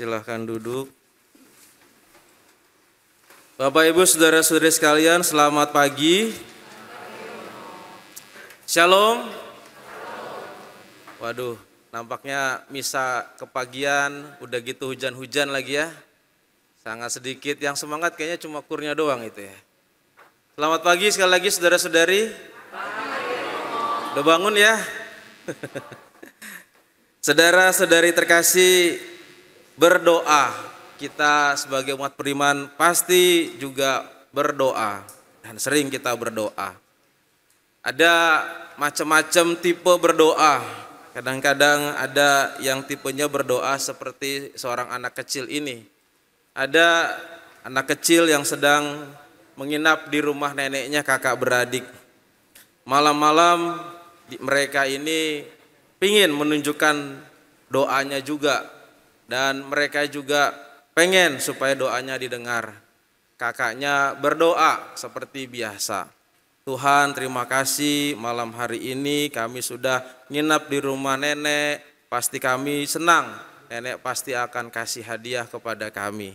Silahkan duduk. Bapak Ibu saudara-saudari sekalian, selamat pagi. Shalom. Waduh, nampaknya misa kepagian, udah gitu hujan-hujan lagi ya. Sangat sedikit, yang semangat kayaknya cuma kurnya doang itu ya. Selamat pagi sekali lagi saudara-saudari. Udah bangun ya? Saudara-saudari terkasih, berdoa. Kita sebagai umat beriman pasti juga berdoa. Dan sering kita berdoa. Ada macam-macam tipe berdoa. Kadang-kadang ada yang tipenya berdoa seperti seorang anak kecil ini. Ada anak kecil yang sedang menginap di rumah neneknya, kakak beradik. Malam-malam mereka ini ingin menunjukkan doanya juga. Dan mereka juga pengen supaya doanya didengar. Kakaknya berdoa seperti biasa. Tuhan, terima kasih malam hari ini kami sudah nginap di rumah nenek. Pasti kami senang, nenek pasti akan kasih hadiah kepada kami.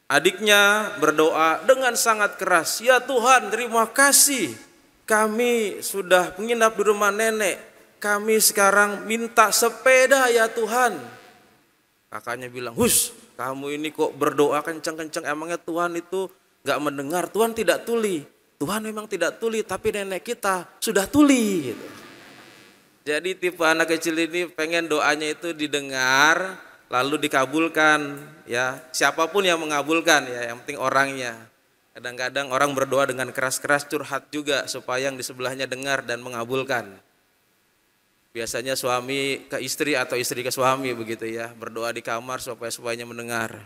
Adiknya berdoa dengan sangat keras. Ya Tuhan, terima kasih kami sudah menginap di rumah nenek. Kami sekarang minta sepeda ya Tuhan. Kakaknya bilang, "Hus, kamu ini kok berdoa kencang-kencang, emangnya Tuhan itu gak mendengar? Tuhan tidak tuli." Tuhan memang tidak tuli, tapi nenek kita sudah tuli gitu. Jadi tipe anak kecil ini pengen doanya itu didengar, lalu dikabulkan ya. Siapapun yang mengabulkan ya, yang penting orangnya. Kadang-kadang orang berdoa dengan keras-keras, curhat juga supaya yang di sebelahnya dengar dan mengabulkan. Biasanya suami ke istri atau istri ke suami begitu ya, berdoa di kamar supaya suaminya mendengar.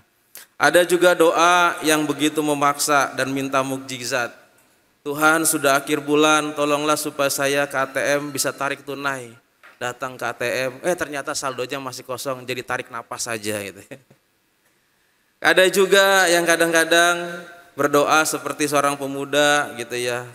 Ada juga doa yang begitu memaksa dan minta mukjizat. Tuhan, sudah akhir bulan, tolonglah supaya saya ke ATM bisa tarik tunai. Datang ke ATM, ternyata saldonya masih kosong, jadi tarik napas saja gitu. Ada juga yang kadang-kadang berdoa seperti seorang pemuda gitu ya.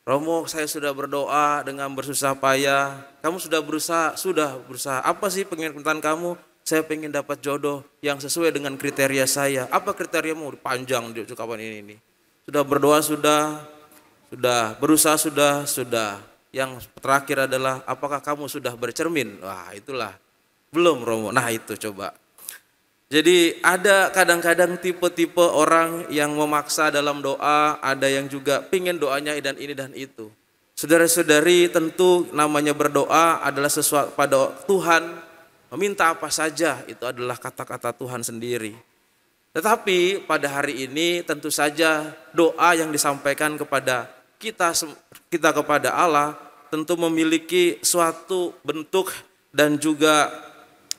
Romo, saya sudah berdoa dengan bersusah payah. Kamu sudah berusaha? Sudah berusaha. Apa sih permintaan kamu? Saya pengen dapat jodoh yang sesuai dengan kriteria saya. Apa kriteriamu? Panjang di ucapan ini. Sudah berdoa, sudah berusaha, sudah. Yang terakhir adalah apakah kamu sudah bercermin? Wah, itulah. Belum, Romo. Nah, itu coba. Jadi ada kadang-kadang tipe-tipe orang yang memaksa dalam doa, ada yang juga pingin doanya dan ini dan itu. Saudara-saudari, tentu namanya berdoa adalah sesuatu pada Tuhan, meminta apa saja itu adalah kata-kata Tuhan sendiri. Tetapi pada hari ini tentu saja doa yang disampaikan kepada kita kepada Allah tentu memiliki suatu bentuk dan juga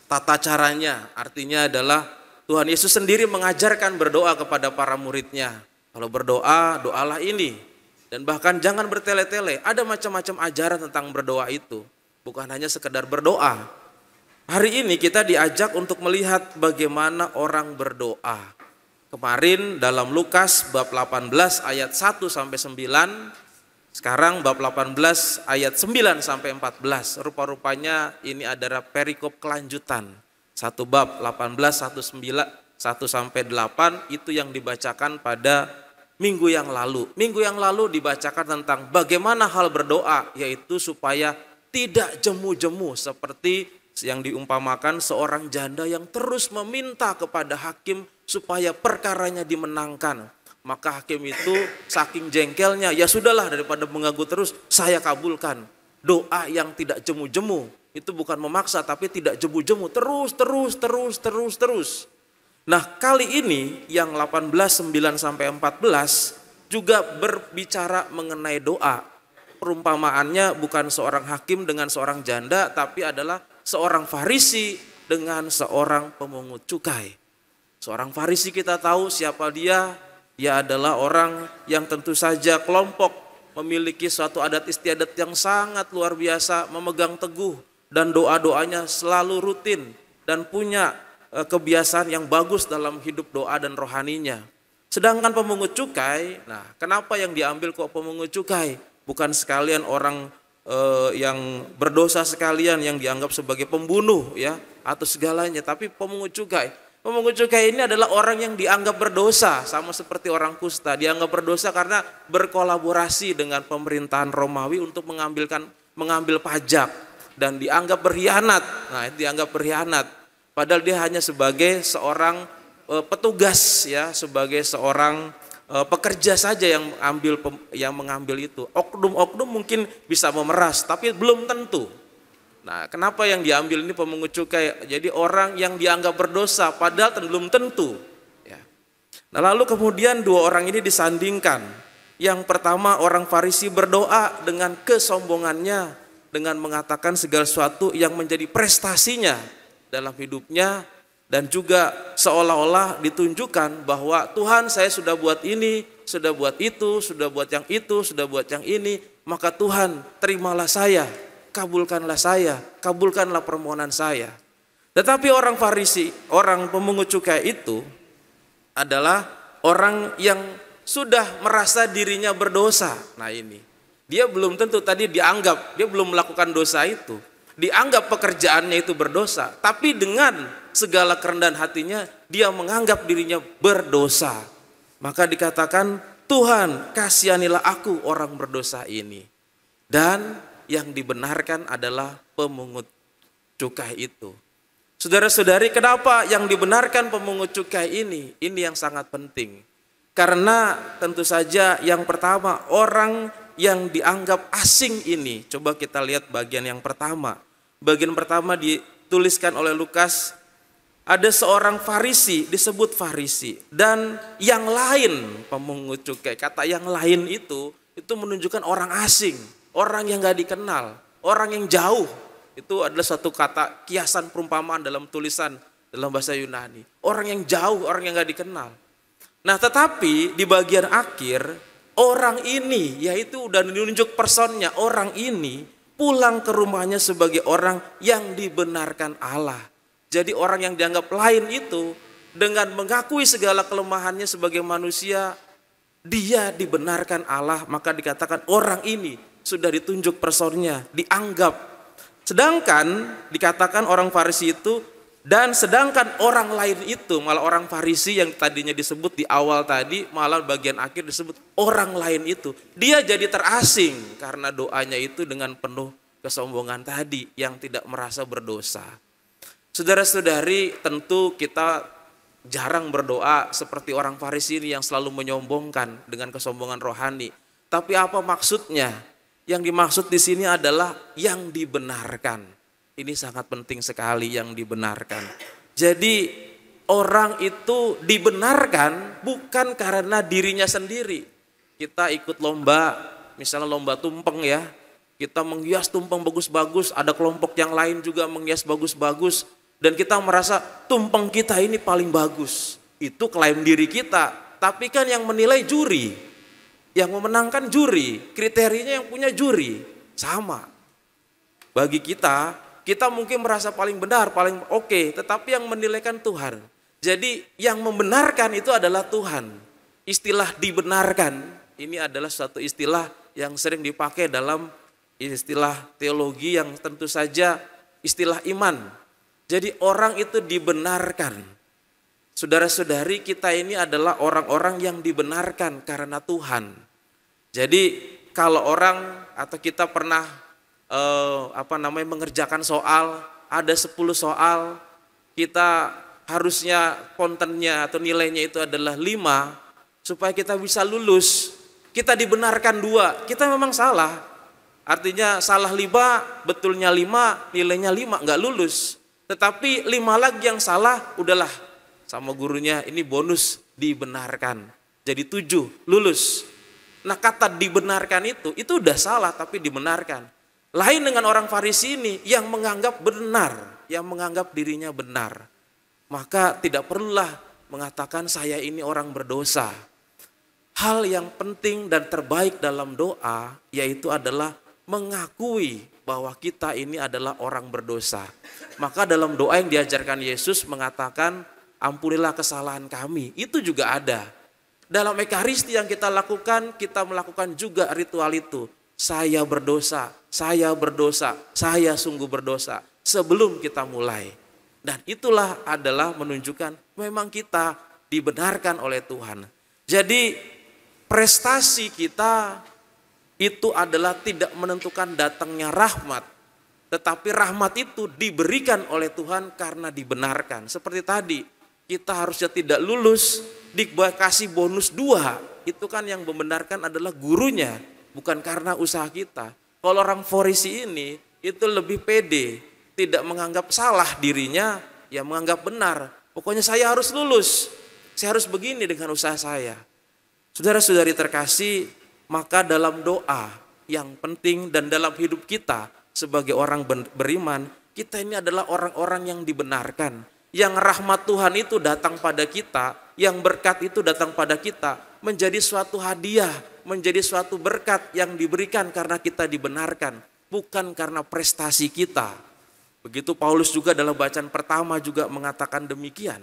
tata caranya. Artinya adalah Tuhan Yesus sendiri mengajarkan berdoa kepada para muridnya. Kalau berdoa, doalah ini. Dan bahkan jangan bertele-tele. Ada macam-macam ajaran tentang berdoa itu. Bukan hanya sekedar berdoa. Hari ini kita diajak untuk melihat bagaimana orang berdoa. Kemarin dalam Lukas bab 18 ayat 1 sampai 9. Sekarang bab 18 ayat 9 sampai 14. Rupa-rupanya ini adalah perikop kelanjutan. Satu bab 18 1 sampai 8 itu yang dibacakan pada minggu yang lalu. Minggu yang lalu dibacakan tentang bagaimana hal berdoa, yaitu supaya tidak jemu-jemu seperti yang diumpamakan seorang janda yang terus meminta kepada hakim supaya perkaranya dimenangkan. Maka hakim itu saking jengkelnya, ya sudahlah daripada mengganggu terus, saya kabulkan. Doa yang tidak jemu-jemu, itu bukan memaksa tapi tidak jemu-jemu, terus. Nah kali ini yang 18, 9 sampai 14 juga berbicara mengenai doa. Perumpamaannya bukan seorang hakim dengan seorang janda, tapi adalah seorang Farisi dengan seorang pemungut cukai. Seorang Farisi kita tahu siapa dia. Dia adalah orang yang tentu saja kelompok memiliki suatu adat istiadat yang sangat luar biasa, memegang teguh dan doa-doanya selalu rutin dan punya kebiasaan yang bagus dalam hidup doa dan rohaninya. Sedangkan pemungut cukai, nah kenapa yang diambil kok pemungut cukai? Bukan sekalian orang yang berdosa sekalian yang dianggap sebagai pembunuh ya atau segalanya, tapi pemungut cukai. Pemungut cukai ini adalah orang yang dianggap berdosa, sama seperti orang kusta. Dianggap berdosa karena berkolaborasi dengan pemerintahan Romawi untuk mengambil pajak dan dianggap berkhianat. Nah, itu dianggap berkhianat. Padahal dia hanya sebagai seorang petugas ya, sebagai seorang pekerja saja yang mengambil itu. Oknum-oknum mungkin bisa memeras, tapi belum tentu. Nah, kenapa yang diambil ini pemungut cukai? Jadi orang yang dianggap berdosa padahal belum tentu. Ya. Nah, lalu kemudian dua orang ini disandingkan. Yang pertama, orang Farisi berdoa dengan kesombongannya, dengan mengatakan segala sesuatu yang menjadi prestasinya dalam hidupnya, dan juga seolah-olah ditunjukkan bahwa Tuhan, saya sudah buat ini, sudah buat itu, sudah buat yang itu, sudah buat yang ini, maka Tuhan terimalah saya, kabulkanlah saya, kabulkanlah permohonan saya. Tetapi orang Farisi, orang pemungut cukai itu adalah orang yang sudah merasa dirinya berdosa. Nah ini, dia belum tentu tadi dianggap, dia belum melakukan dosa itu. Dianggap pekerjaannya itu berdosa, tapi dengan segala kerendahan hatinya, dia menganggap dirinya berdosa. Maka dikatakan, Tuhan kasihanilah aku orang berdosa ini. Dan yang dibenarkan adalah pemungut cukai itu. Saudara-saudari, kenapa yang dibenarkan pemungut cukai ini? Ini yang sangat penting. Karena tentu saja yang pertama, orang yang dianggap asing ini, coba kita lihat bagian yang pertama. Bagian pertama dituliskan oleh Lukas, ada seorang Farisi, disebut Farisi, dan yang lain pemungut cukai. Kata yang lain itu menunjukkan orang asing, orang yang gak dikenal, orang yang jauh. Itu adalah satu kata kiasan perumpamaan dalam tulisan dalam bahasa Yunani. Orang yang jauh, orang yang gak dikenal. Nah, tetapi di bagian akhir, orang ini, yaitu udah menunjuk personnya, orang ini pulang ke rumahnya sebagai orang yang dibenarkan Allah. Jadi orang yang dianggap lain itu dengan mengakui segala kelemahannya sebagai manusia, dia dibenarkan Allah, maka dikatakan orang ini sudah ditunjuk personnya, dianggap. Sedangkan dikatakan orang Farisi itu, dan sedangkan orang lain itu, malah orang Farisi yang tadinya disebut di awal tadi, malah bagian akhir disebut orang lain itu, dia jadi terasing karena doanya itu dengan penuh kesombongan tadi, yang tidak merasa berdosa. Saudara-saudari, tentu kita jarang berdoa seperti orang Farisi ini yang selalu menyombongkan dengan kesombongan rohani. Tapi apa maksudnya? Yang dimaksud di sini adalah yang dibenarkan. Ini sangat penting sekali, yang dibenarkan. Jadi orang itu dibenarkan bukan karena dirinya sendiri. Kita ikut lomba, misalnya lomba tumpeng ya. Kita menghias tumpeng bagus-bagus, ada kelompok yang lain juga menghias bagus-bagus. Dan kita merasa tumpeng kita ini paling bagus. Itu klaim diri kita. Tapi kan yang menilai juri. Yang memenangkan juri. Kriterianya yang punya juri. Sama. Bagi kita mungkin merasa paling benar, paling oke. Tetapi yang menilaikan Tuhan. Jadi yang membenarkan itu adalah Tuhan. Istilah dibenarkan. Ini adalah suatu istilah yang sering dipakai dalam istilah teologi yang tentu saja istilah iman. Jadi orang itu dibenarkan. Saudara-saudari, kita ini adalah orang-orang yang dibenarkan karena Tuhan. Jadi kalau orang atau kita pernah mengerjakan soal, ada 10 soal, kita harusnya kontennya atau nilainya itu adalah 5, supaya kita bisa lulus. Kita dibenarkan 2, kita memang salah. Artinya salah 5, betulnya 5, nilainya 5, nggak lulus. Tetapi 5 lagi yang salah, udahlah sama gurunya, ini bonus dibenarkan. Jadi 7, lulus. Nah, kata dibenarkan itu udah salah tapi dibenarkan. Lain dengan orang Farisi ini yang menganggap benar, yang menganggap dirinya benar. Maka tidak perlulah mengatakan saya ini orang berdosa. Hal yang penting dan terbaik dalam doa yaitu adalah mengakui bahwa kita ini adalah orang berdosa. Maka dalam doa yang diajarkan Yesus mengatakan, ampunilah kesalahan kami. Itu juga ada. Dalam Ekaristi yang kita lakukan, kita melakukan juga ritual itu. Saya berdosa, saya berdosa, saya sungguh berdosa. Sebelum kita mulai. Dan itulah adalah menunjukkan Memang kita dibenarkan oleh Tuhan. Jadi prestasi kita itu adalah tidak menentukan datangnya rahmat. Tetapi rahmat itu diberikan oleh Tuhan karena dibenarkan. Seperti tadi, kita harusnya tidak lulus, dikasih bonus 2. Itu kan yang membenarkan adalah gurunya, bukan karena usaha kita. Kalau orang Farisi ini, itu lebih pede, tidak menganggap salah dirinya, ya menganggap benar. Pokoknya saya harus lulus, saya harus begini dengan usaha saya. Saudara-saudari terkasih, maka dalam doa yang penting dan dalam hidup kita sebagai orang beriman, kita ini adalah orang-orang yang dibenarkan. Yang rahmat Tuhan itu datang pada kita, yang berkat itu datang pada kita, menjadi suatu hadiah, menjadi suatu berkat yang diberikan karena kita dibenarkan, bukan karena prestasi kita. Begitu Paulus juga dalam bacaan pertama juga mengatakan demikian.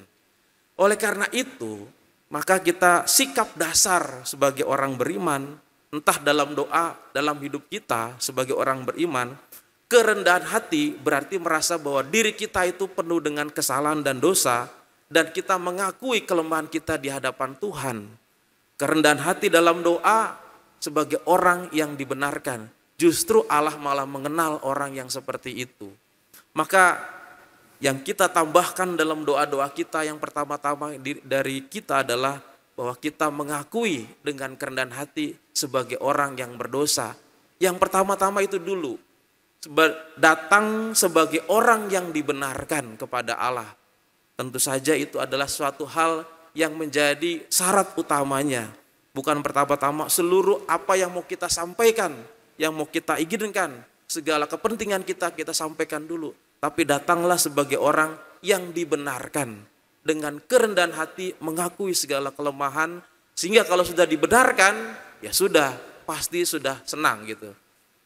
Oleh karena itu, maka kita sikap dasar sebagai orang beriman, entah dalam doa, dalam hidup kita sebagai orang beriman, kerendahan hati berarti merasa bahwa diri kita itu penuh dengan kesalahan dan dosa, dan kita mengakui kelemahan kita di hadapan Tuhan. Kerendahan hati dalam doa sebagai orang yang dibenarkan. Justru Allah malah mengenal orang yang seperti itu. Maka yang kita tambahkan dalam doa-doa kita yang pertama-tama dari kita adalah bahwa kita mengakui dengan kerendahan hati sebagai orang yang berdosa. Yang pertama-tama itu dulu, datang sebagai orang yang dibenarkan kepada Allah. Tentu saja itu adalah suatu hal yang menjadi syarat utamanya. Bukan pertama-tama seluruh apa yang mau kita sampaikan, yang mau kita inginkan, segala kepentingan kita sampaikan dulu. Tapi datanglah sebagai orang yang dibenarkan. Dengan kerendahan hati mengakui segala kelemahan. Sehingga kalau sudah dibenarkan, ya sudah, pasti sudah senang gitu.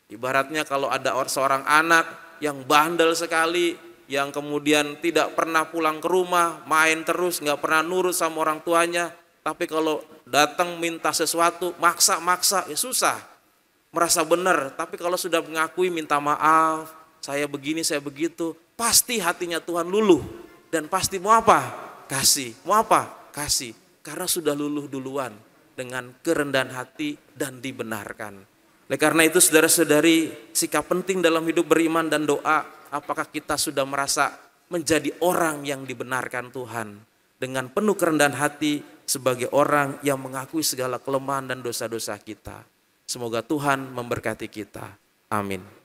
Ibaratnya kalau ada seorang anak yang bandel sekali, yang kemudian tidak pernah pulang ke rumah, main terus, gak pernah nurut sama orang tuanya. Tapi kalau datang minta sesuatu, maksa-maksa, ya susah. Merasa benar, tapi kalau sudah mengakui minta maaf, saya begini, saya begitu, pasti hatinya Tuhan luluh. Dan pasti mau apa? Kasih. Mau apa? Kasih. Karena sudah luluh duluan dengan kerendahan hati dan dibenarkan. Oleh karena itu saudara-saudari, sikap penting dalam hidup beriman dan doa, apakah kita sudah merasa menjadi orang yang dibenarkan Tuhan dengan penuh kerendahan hati sebagai orang yang mengakui segala kelemahan dan dosa-dosa kita. Semoga Tuhan memberkati kita. Amin.